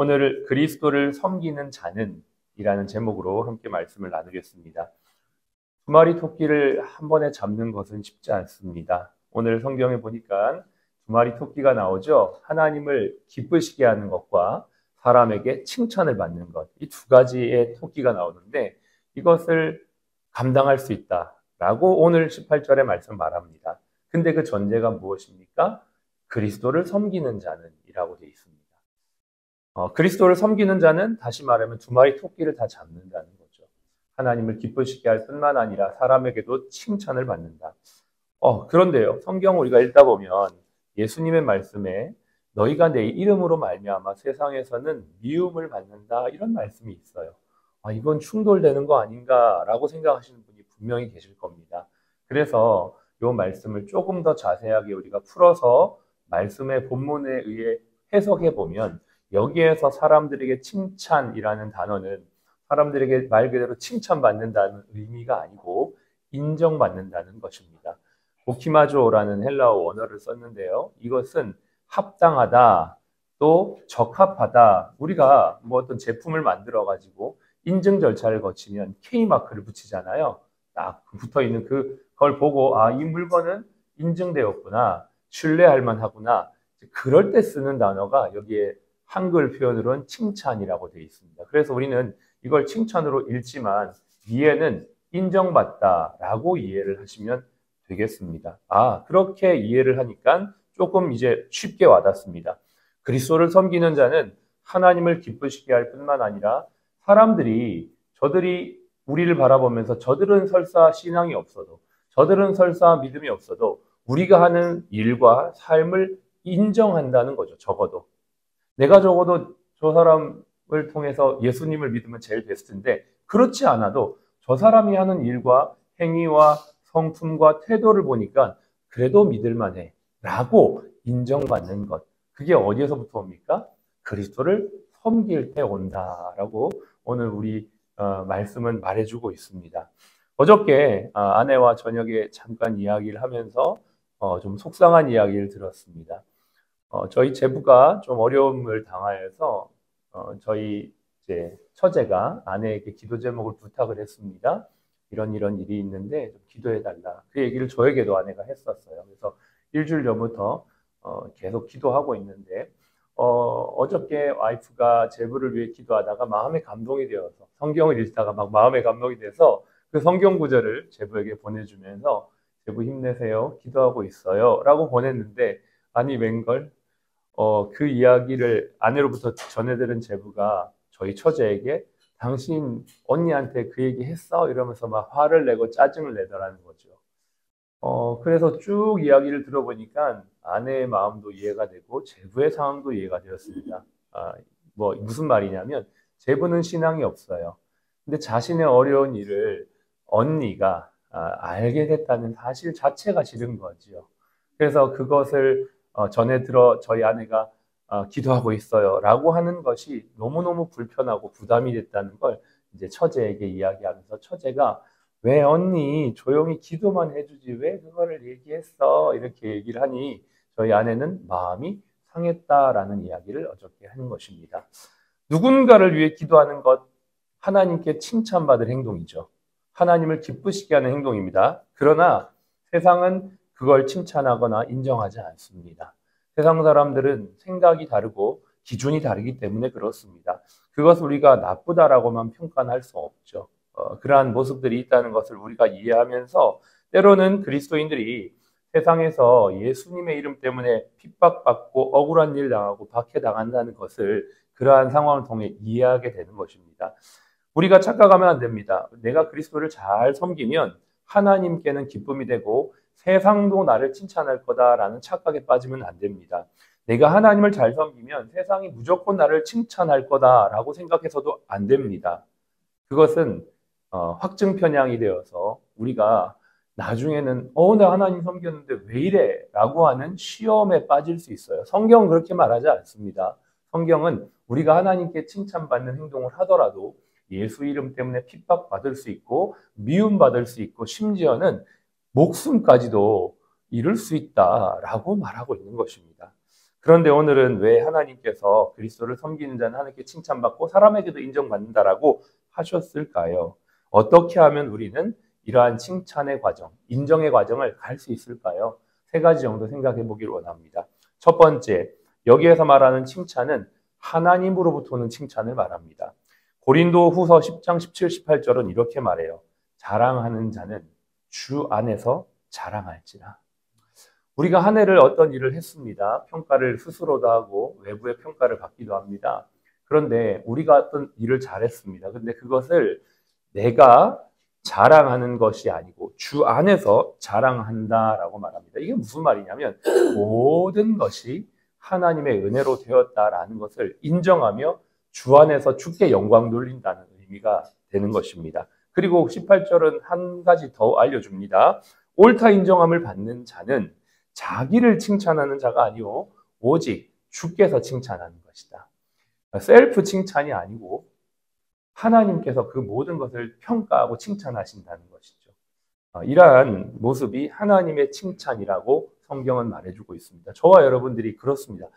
오늘 그리스도를 섬기는 자는 이라는 제목으로 함께 말씀을 나누겠습니다. 두 마리 토끼를 한 번에 잡는 것은 쉽지 않습니다. 오늘 성경에 보니까 두 마리 토끼가 나오죠. 하나님을 기쁘시게 하는 것과 사람에게 칭찬을 받는 것, 이 두 가지의 토끼가 나오는데 이것을 감당할 수 있다라고 오늘 18절의 말씀 말합니다. 근데 그 전제가 무엇입니까? 그리스도를 섬기는 자는 이라고 되어 있습니다. 그리스도를 섬기는 자는 다시 말하면 두 마리 토끼를 다 잡는다는 거죠. 하나님을 기쁘시게 할 뿐만 아니라 사람에게도 칭찬을 받는다. 그런데요, 성경 우리가 읽다 보면 예수님의 말씀에 너희가 내 이름으로 말미암아 세상에서는 미움을 받는다 이런 말씀이 있어요. 이건 충돌되는 거 아닌가라고 생각하시는 분이 분명히 계실 겁니다. 그래서 이 말씀을 조금 더 자세하게 우리가 풀어서 말씀의 본문에 의해 해석해 보면 여기에서 사람들에게 칭찬이라는 단어는 사람들에게 말 그대로 칭찬받는다는 의미가 아니고 인정받는다는 것입니다. 오키마조라는 헬라어 원어를 썼는데요. 이것은 합당하다, 또 적합하다. 우리가 뭐 어떤 제품을 만들어 가지고 인증 절차를 거치면 K마크를 붙이잖아요. 딱 붙어 있는 그걸 보고 이 물건은 인증되었구나, 신뢰할 만하구나. 그럴 때 쓰는 단어가 여기에 한글 표현으로는 칭찬이라고 되어 있습니다. 그래서 우리는 이걸 칭찬으로 읽지만 이해는 인정받다라고 이해를 하시면 되겠습니다. 그렇게 이해를 하니까 조금 이제 쉽게 와닿습니다. 그리스도를 섬기는 자는 하나님을 기쁘시게 할 뿐만 아니라 저들이 우리를 바라보면서 저들은 설사 신앙이 없어도, 저들은 설사 믿음이 없어도 우리가 하는 일과 삶을 인정한다는 거죠. 적어도. 내가 적어도 저 사람을 통해서 예수님을 믿으면 제일 베스트인데 그렇지 않아도 저 사람이 하는 일과 행위와 성품과 태도를 보니까 그래도 믿을만해 라고 인정받는 것. 그게 어디에서부터 옵니까? 그리스도를 섬길 때 온다라고 오늘 우리 말씀은 말해주고 있습니다. 어저께 아내와 저녁에 잠깐 이야기를 하면서 좀 속상한 이야기를 들었습니다. 저희 제부가 좀 어려움을 당하여서 저희 이제 처제가 아내에게 기도 제목을 부탁을 했습니다. 이런 일이 있는데 좀 기도해달라. 그 얘기를 저에게도 아내가 했었어요. 그래서 일주일 전부터 계속 기도하고 있는데 어저께 와이프가 제부를 위해 기도하다가 마음에 감동이 되어서 성경을 읽다가 막 마음에 감동이 돼서 그 성경 구절을 제부에게 보내주면서 제부 힘내세요. 기도하고 있어요. 라고 보냈는데 아니 웬걸? 그 이야기를 아내로부터 전해들은 제부가 저희 처제에게 당신 언니한테 그 얘기 했어? 이러면서 막 화를 내고 짜증을 내더라는 거죠. 그래서 쭉 이야기를 들어보니까 아내의 마음도 이해가 되고 제부의 상황도 이해가 되었습니다. 무슨 말이냐면 제부는 신앙이 없어요. 근데 자신의 어려운 일을 언니가 알게 됐다는 사실 자체가 싫은 거죠. 그래서 그것을 전에 들어 저희 아내가 기도하고 있어요 라고 하는 것이 너무너무 불편하고 부담이 됐다는 걸 이제 처제에게 이야기하면서 처제가 왜 언니 조용히 기도만 해주지 왜 그거를 얘기했어 이렇게 얘기를 하니 저희 아내는 마음이 상했다라는 이야기를 어저께 한 것입니다. 누군가를 위해 기도하는 것 하나님께 칭찬받을 행동이죠. 하나님을 기쁘시게 하는 행동입니다. 그러나 세상은 그걸 칭찬하거나 인정하지 않습니다. 세상 사람들은 생각이 다르고 기준이 다르기 때문에 그렇습니다. 그것을 우리가 나쁘다라고만 평가할 수 없죠. 그러한 모습들이 있다는 것을 우리가 이해하면서 때로는 그리스도인들이 세상에서 예수님의 이름 때문에 핍박받고 억울한 일 당하고 박해당한다는 것을 그러한 상황을 통해 이해하게 되는 것입니다. 우리가 착각하면 안 됩니다. 내가 그리스도를 잘 섬기면 하나님께는 기쁨이 되고 세상도 나를 칭찬할 거다라는 착각에 빠지면 안 됩니다. 내가 하나님을 잘 섬기면 세상이 무조건 나를 칭찬할 거다라고 생각해서도 안 됩니다. 그것은 확증 편향이 되어서 우리가 나중에는 나 하나님 섬겼는데 왜 이래? 라고 하는 시험에 빠질 수 있어요. 성경은 그렇게 말하지 않습니다. 성경은 우리가 하나님께 칭찬받는 행동을 하더라도 예수 이름 때문에 핍박받을 수 있고 미움받을 수 있고 심지어는 목숨까지도 잃을 수 있다라고 말하고 있는 것입니다. 그런데 오늘은 왜 하나님께서 그리스도를 섬기는 자는 하나님께 칭찬받고 사람에게도 인정받는다라고 하셨을까요? 어떻게 하면 우리는 이러한 칭찬의 과정, 인정의 과정을 갈 수 있을까요? 세 가지 정도 생각해 보기를 원합니다. 첫 번째, 여기에서 말하는 칭찬은 하나님으로부터 오는 칭찬을 말합니다. 고린도 후서 10장 17, 18절은 이렇게 말해요. 자랑하는 자는 주 안에서 자랑할지라. 우리가 한 해를 어떤 일을 했습니다. 평가를 스스로도 하고 외부의 평가를 받기도 합니다. 그런데 우리가 어떤 일을 잘했습니다. 근데 그것을 내가 자랑하는 것이 아니고 주 안에서 자랑한다라고 말합니다. 이게 무슨 말이냐면 모든 것이 하나님의 은혜로 되었다라는 것을 인정하며 주 안에서 주께 영광 돌린다는 의미가 되는 것입니다. 그리고 18절은 한 가지 더 알려줍니다. 옳다 인정함을 받는 자는 자기를 칭찬하는 자가 아니오 오직 주께서 칭찬하는 것이다. 셀프 칭찬이 아니고 하나님께서 그 모든 것을 평가하고 칭찬하신다는 것이죠. 이러한 모습이 하나님의 칭찬이라고 성경은 말해주고 있습니다. 저와 여러분들이 그렇습니다.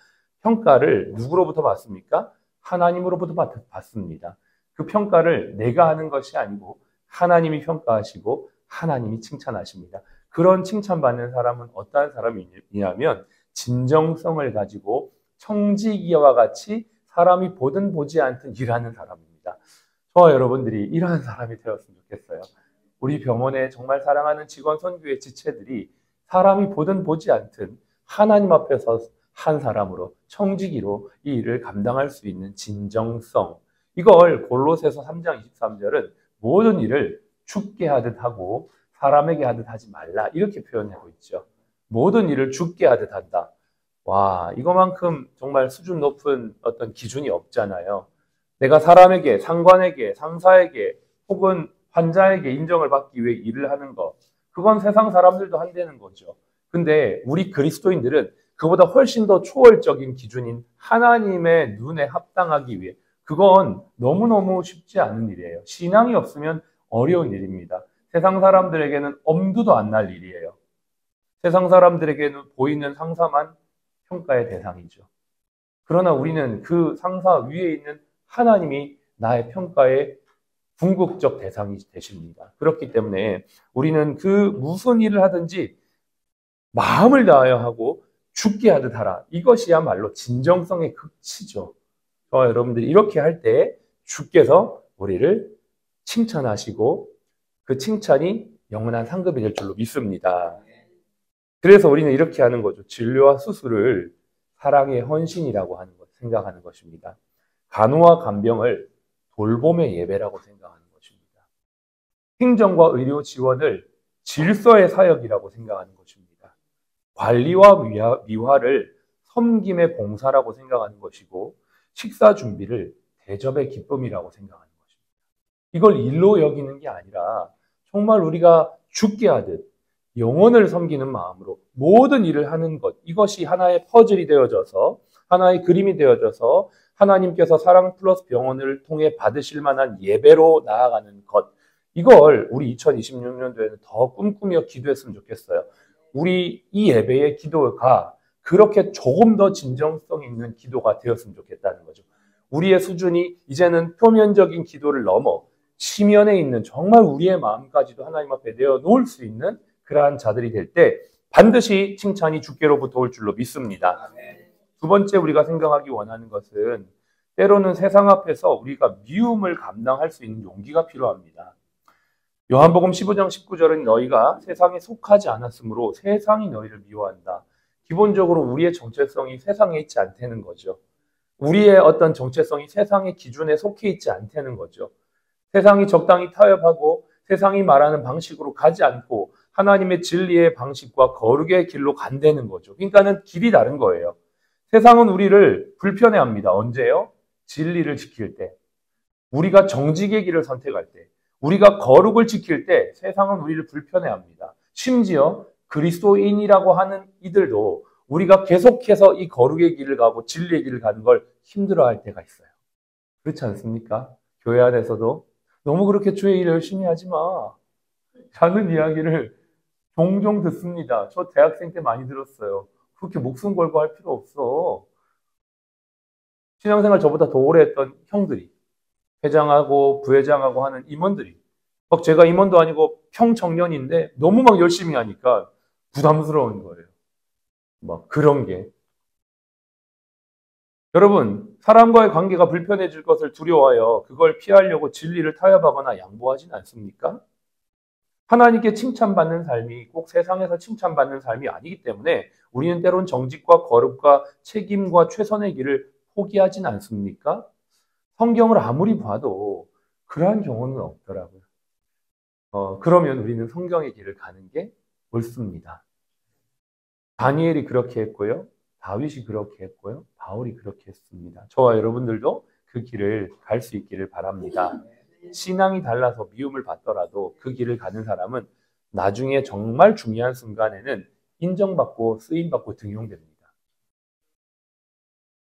평가를 누구로부터 받습니까? 하나님으로부터 받습니다. 그 평가를 내가 하는 것이 아니고 하나님이 평가하시고 하나님이 칭찬하십니다. 그런 칭찬받는 사람은 어떠한 사람이냐면 진정성을 가지고 청지기와 같이 사람이 보든 보지 않든 일하는 사람입니다. 저와 여러분들이 이러한 사람이 되었으면 좋겠어요. 우리 병원에 정말 사랑하는 직원 선교의 지체들이 사람이 보든 보지 않든 하나님 앞에서 한 사람으로 청지기로 이 일을 감당할 수 있는 진정성, 이걸 골로새서 3장 23절은 모든 일을 주께 하듯 하고 사람에게 하듯 하지 말라 이렇게 표현하고 있죠. 모든 일을 주께 하듯 한다. 와, 이거만큼 정말 수준 높은 어떤 기준이 없잖아요. 내가 사람에게, 상관에게, 상사에게 혹은 환자에게 인정을 받기 위해 일을 하는 것, 그건 세상 사람들도 한다는 거죠. 근데 우리 그리스도인들은 그보다 훨씬 더 초월적인 기준인 하나님의 눈에 합당하기 위해, 그건 너무너무 쉽지 않은 일이에요. 신앙이 없으면 어려운 일입니다. 세상 사람들에게는 엄두도 안 날 일이에요. 세상 사람들에게는 보이는 상사만 평가의 대상이죠. 그러나 우리는 그 상사 위에 있는 하나님이 나의 평가의 궁극적 대상이 되십니다. 그렇기 때문에 우리는 그 무슨 일을 하든지 마음을 다하여 하고 죽게 하듯 하라. 이것이야말로 진정성의 극치죠. 저와 여러분들이 이렇게 할 때 주께서 우리를 칭찬하시고 그 칭찬이 영원한 상급이 될 줄로 믿습니다. 그래서 우리는 이렇게 하는 거죠. 진료와 수술을 사랑의 헌신이라고 하는 것, 생각하는 것입니다. 간호와 간병을 돌봄의 예배라고 생각하는 것입니다. 행정과 의료 지원을 질서의 사역이라고 생각하는 것입니다. 관리와 미화를 섬김의 봉사라고 생각하는 것이고 식사 준비를 대접의 기쁨이라고 생각하는 것입니다. 이걸 일로 여기는 게 아니라 정말 우리가 죽게 하듯 영혼을 섬기는 마음으로 모든 일을 하는 것, 이것이 하나의 퍼즐이 되어져서 하나의 그림이 되어져서 하나님께서 사랑 플러스 병원을 통해 받으실 만한 예배로 나아가는 것, 이걸 우리 2026년도에는 더 꿈꾸며 기도했으면 좋겠어요. 우리 이 예배의 기도가 그렇게 조금 더 진정성 있는 기도가 되었으면 좋겠다는 거죠. 우리의 수준이 이제는 표면적인 기도를 넘어 심연에 있는 정말 우리의 마음까지도 하나님 앞에 내어놓을 수 있는 그러한 자들이 될 때 반드시 칭찬이 주께로부터 올 줄로 믿습니다. 두 번째 우리가 생각하기 원하는 것은 때로는 세상 앞에서 우리가 미움을 감당할 수 있는 용기가 필요합니다. 요한복음 15장 19절은 너희가 세상에 속하지 않았으므로 세상이 너희를 미워한다. 기본적으로 우리의 정체성이 세상에 있지 않다는 거죠. 우리의 어떤 정체성이 세상의 기준에 속해 있지 않다는 거죠. 세상이 적당히 타협하고 세상이 말하는 방식으로 가지 않고 하나님의 진리의 방식과 거룩의 길로 간다는 거죠. 그러니까는 길이 다른 거예요. 세상은 우리를 불편해합니다. 언제요? 진리를 지킬 때. 우리가 정직의 길을 선택할 때. 우리가 거룩을 지킬 때 세상은 우리를 불편해합니다. 심지어 그리스도인이라고 하는 이들도 우리가 계속해서 이 거룩의 길을 가고 진리의 길을 가는 걸 힘들어할 때가 있어요. 그렇지 않습니까? 교회 안에서도 너무 그렇게 주의 일 열심히 하지 마. 라는 이야기를 종종 듣습니다. 저 대학생 때 많이 들었어요. 그렇게 목숨 걸고 할 필요 없어. 신앙생활 저보다 더 오래 했던 형들이, 회장하고 부회장하고 하는 임원들이, 막 제가 임원도 아니고 평청년인데 너무 막 열심히 하니까 부담스러운 거예요. 막 그런 게. 여러분, 사람과의 관계가 불편해질 것을 두려워하여 그걸 피하려고 진리를 타협하거나 양보하진 않습니까? 하나님께 칭찬받는 삶이 꼭 세상에서 칭찬받는 삶이 아니기 때문에 우리는 때론 정직과 거룩과 책임과 최선의 길을 포기하진 않습니까? 성경을 아무리 봐도 그러한 경우는 없더라고요. 그러면 우리는 성경의 길을 가는 게 옳습니다. 다니엘이 그렇게 했고요. 다윗이 그렇게 했고요. 바울이 그렇게 했습니다. 저와 여러분들도 그 길을 갈 수 있기를 바랍니다. 신앙이 달라서 미움을 받더라도 그 길을 가는 사람은 나중에 정말 중요한 순간에는 인정받고 쓰임받고 등용됩니다.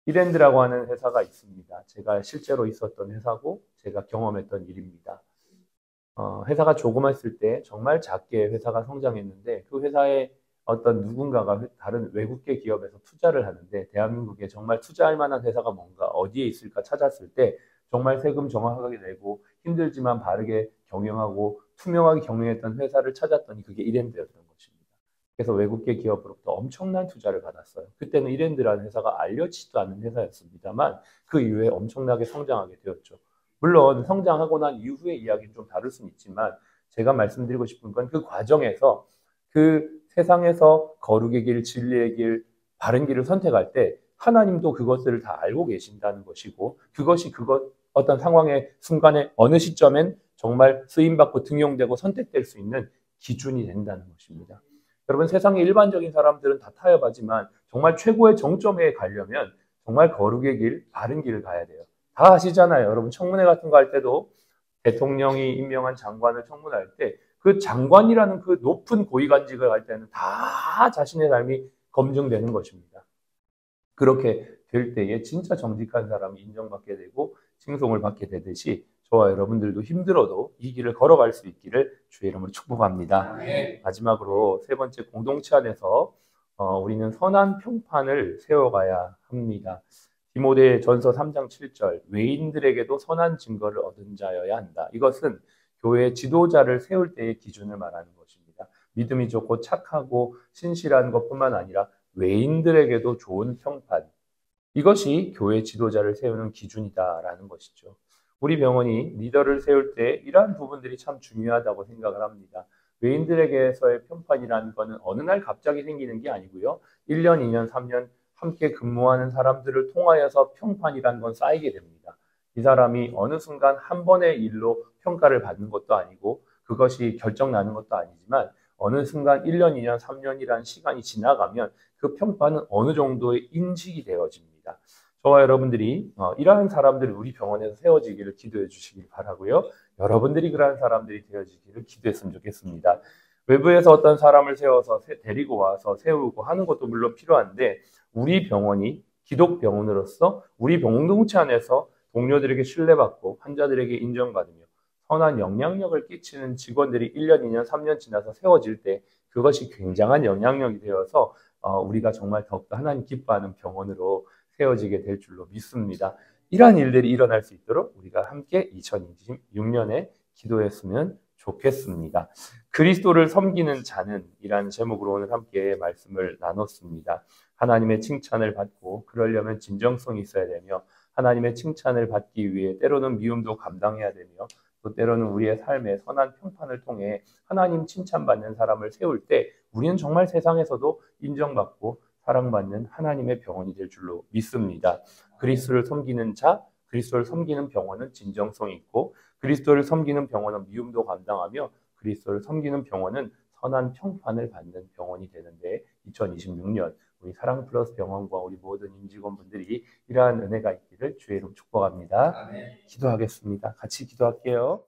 이랜드라고 하는 회사가 있습니다. 제가 실제로 있었던 회사고 제가 경험했던 일입니다. 회사가 조그맣을 때 정말 작게 회사가 성장했는데 그 회사에 어떤 누군가가 다른 외국계 기업에서 투자를 하는데 대한민국에 정말 투자할 만한 회사가 뭔가 어디에 있을까 찾았을 때 정말 세금 정확하게 내고 힘들지만 바르게 경영하고 투명하게 경영했던 회사를 찾았더니 그게 이랜드였던 것입니다. 그래서 외국계 기업으로부터 엄청난 투자를 받았어요. 그때는 이랜드라는 회사가 알려지지도 않은 회사였습니다만 그 이후에 엄청나게 성장하게 되었죠. 물론 성장하고 난 이후의 이야기는 좀 다를 수는 있지만 제가 말씀드리고 싶은 건 그 과정에서 그 세상에서 거룩의 길, 진리의 길, 바른 길을 선택할 때 하나님도 그것들을 다 알고 계신다는 것이고 그것이 어떤 상황의 순간에 어느 시점엔 정말 쓰임받고 등용되고 선택될 수 있는 기준이 된다는 것입니다. 여러분 세상의 일반적인 사람들은 다 타협하지만 정말 최고의 정점에 가려면 정말 거룩의 길, 바른 길을 가야 돼요. 다 아시잖아요. 여러분 청문회 같은 거 할 때도 대통령이 임명한 장관을 청문할 때 그 장관이라는 그 높은 고위관직을 할 때는 다 자신의 삶이 검증되는 것입니다. 그렇게 될 때에 진짜 정직한 사람이 인정받게 되고 칭송을 받게 되듯이 저와 여러분들도 힘들어도 이 길을 걸어갈 수 있기를 주의 이름으로 축복합니다. 마지막으로 세 번째 공동체 안에서 우리는 선한 평판을 세워가야 합니다. 디모데전서 3장 7절 외인들에게도 선한 증거를 얻은 자여야 한다. 이것은 교회 지도자를 세울 때의 기준을 말하는 것입니다. 믿음이 좋고 착하고 신실한 것뿐만 아니라 외인들에게도 좋은 평판. 이것이 교회 지도자를 세우는 기준이다라는 것이죠. 우리 병원이 리더를 세울 때 이러한 부분들이 참 중요하다고 생각을 합니다. 외인들에게서의 평판이라는 것은 어느 날 갑자기 생기는 게 아니고요. 1년, 2년, 3년 함께 근무하는 사람들을 통하여서 평판이라는 건 쌓이게 됩니다. 이 사람이 어느 순간 한 번의 일로 평가를 받는 것도 아니고 그것이 결정나는 것도 아니지만 어느 순간 1년, 2년, 3년이라는 시간이 지나가면 그 평판은 어느 정도의 인식이 되어집니다. 저와 여러분들이 이러한 사람들이 우리 병원에서 세워지기를 기도해 주시길 바라고요. 여러분들이 그러한 사람들이 되어지기를 기도했으면 좋겠습니다. 외부에서 어떤 사람을 세워서 데리고 와서 세우고 하는 것도 물론 필요한데 우리 병원이 기독병원으로서 우리 공동체 안에서 동료들에게 신뢰받고 환자들에게 인정받으며 선한 영향력을 끼치는 직원들이 1년, 2년, 3년 지나서 세워질 때 그것이 굉장한 영향력이 되어서 우리가 정말 더욱더 하나님 기뻐하는 병원으로 세워지게 될 줄로 믿습니다. 이러한 일들이 일어날 수 있도록 우리가 함께 2026년에 기도했으면 좋겠습니다. 그리스도를 섬기는 자는 이라는 제목으로 오늘 함께 말씀을 나눴습니다. 하나님의 칭찬을 받고 그러려면 진정성이 있어야 되며 하나님의 칭찬을 받기 위해 때로는 미움도 감당해야 되며 또 때로는 우리의 삶의 선한 평판을 통해 하나님 칭찬받는 사람을 세울 때 우리는 정말 세상에서도 인정받고 사랑받는 하나님의 병원이 될 줄로 믿습니다. 그리스도를 섬기는 자, 그리스도를 섬기는 병원은 진정성이 있고 그리스도를 섬기는 병원은 미움도 감당하며 그리스도를 섬기는 병원은 선한 평판을 받는 병원이 되는데 2026년 우리 사랑 플러스 병원과 우리 모든 임직원분들이 이러한 은혜가 있기를 주의 이름 축복합니다. 기도하겠습니다. 같이 기도할게요.